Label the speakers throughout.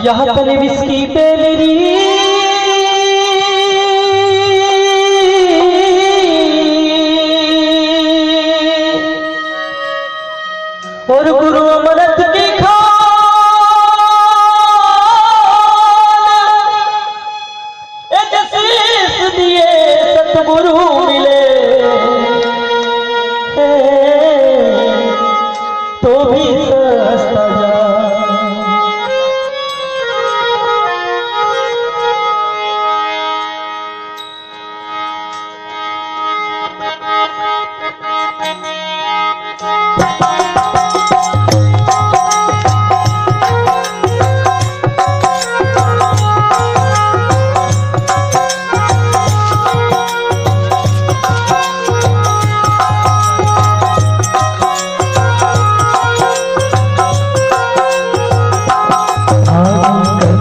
Speaker 1: यहाँ तले विस्की पे मेरी और गुरु अमृत की शीश दिए सतगुरु मिले तो भी सस्ता जा।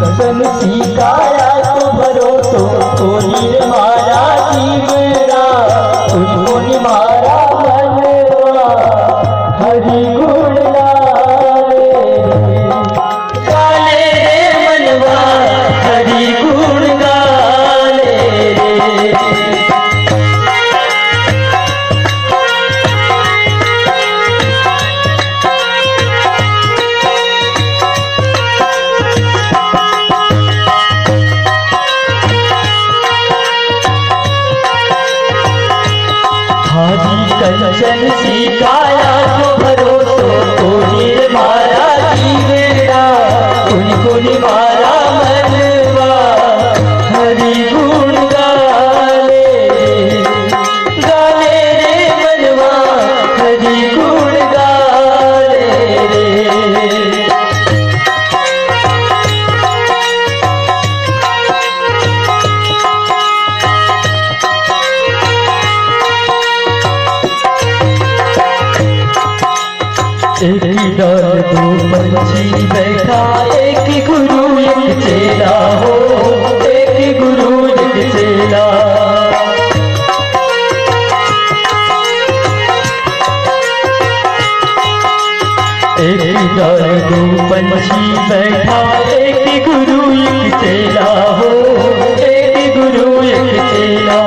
Speaker 1: कंचन सी काया जो भरोसो कोनी मारा जीवेरा उनको मारा मनवा हरि गुण गाले गाले रे मनवा हरि गुण गाले रे। एक डाल दो पंछी बैठा एक गुरु एक चेला हो एक गुरु एक चेला। एक डाल दो पंछी बैठा एक गुरु एक चेला हो एक गुरु एक चेला।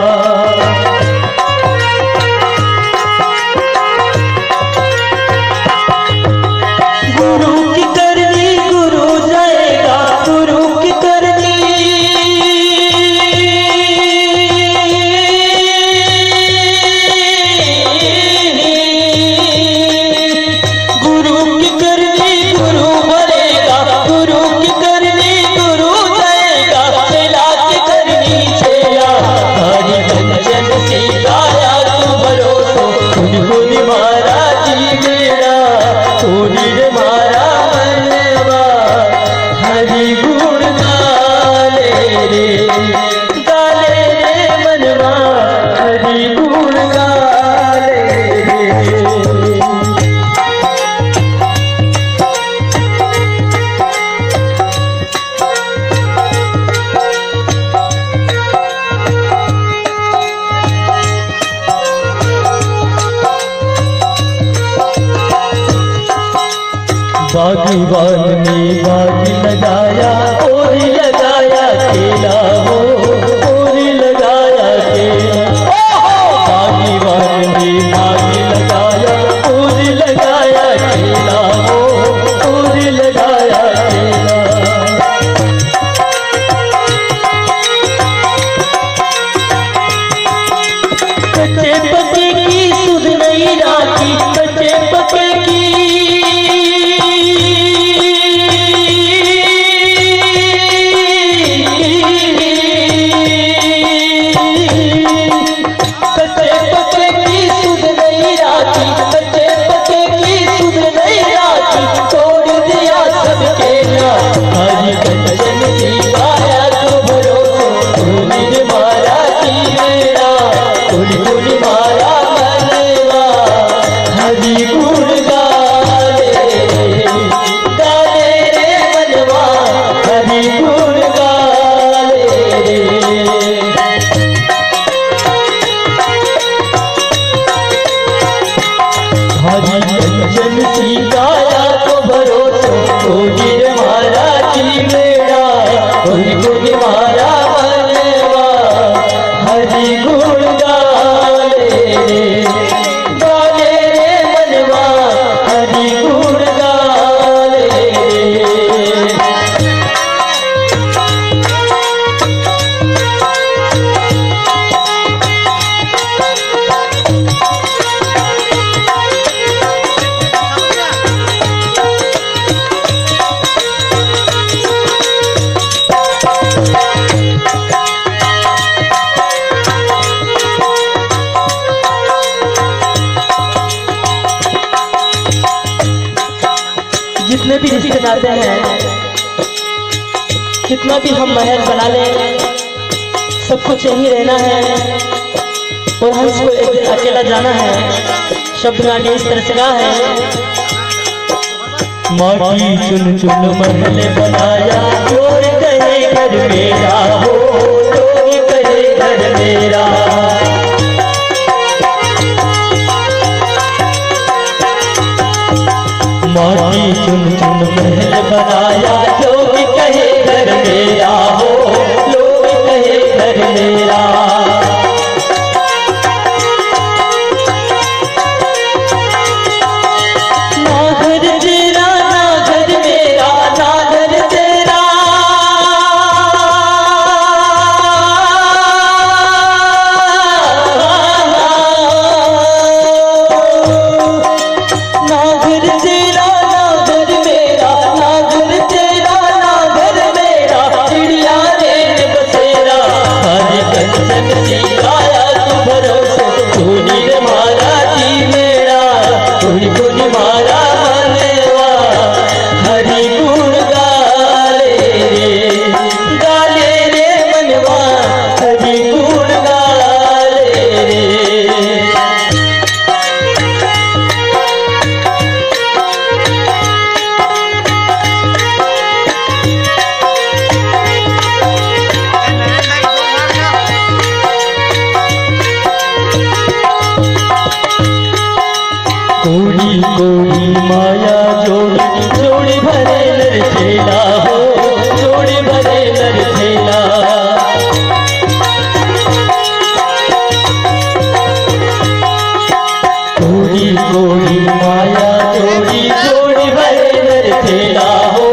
Speaker 1: बागीवान में बाग लगाया और लगाया केला हो और लगाया केला। बागीवान में बाग लगाया और लगाया केला हो और लगाया केला। कच्चे पके की सुध नहीं राखी कच्चे पके की कंचन सी काया तो भरोसो तो गिर मारा जी मेरा
Speaker 2: जितने भी रिश्ते नाते हैं, कितना भी हम महल बना लें, सब कुछ यहीं रहना है और हमको एक दिन अकेला जाना है। शब्द में आगे इस तरह से कहा है,
Speaker 1: माटी चुन चुन महल बनाया, चोर कहे घर मेरा हो, चोर कहे घर मेरा। माटी चुन चुन महल बनाया, लोग कहे घर मेरा हो, लोग कहे घर मेरा। कोड़ी कोड़ी माया जोड़ी, जोड़ी भरे नर खेला हो, जोड़ी भरे नर खेला। कोड़ी कोड़ी माया जोड़ी, जोड़ी भरे नर खेला हो,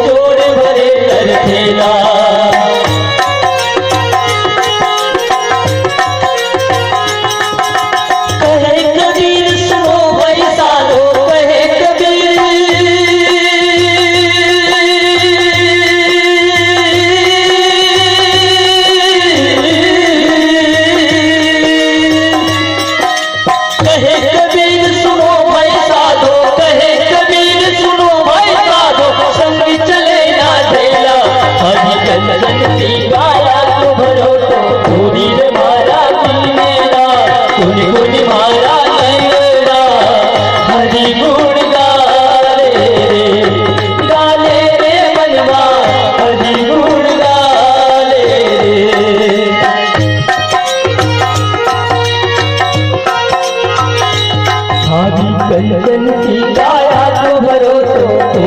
Speaker 1: जोड़ी भरे नर खेला। कंचन की गाया तो भरो तो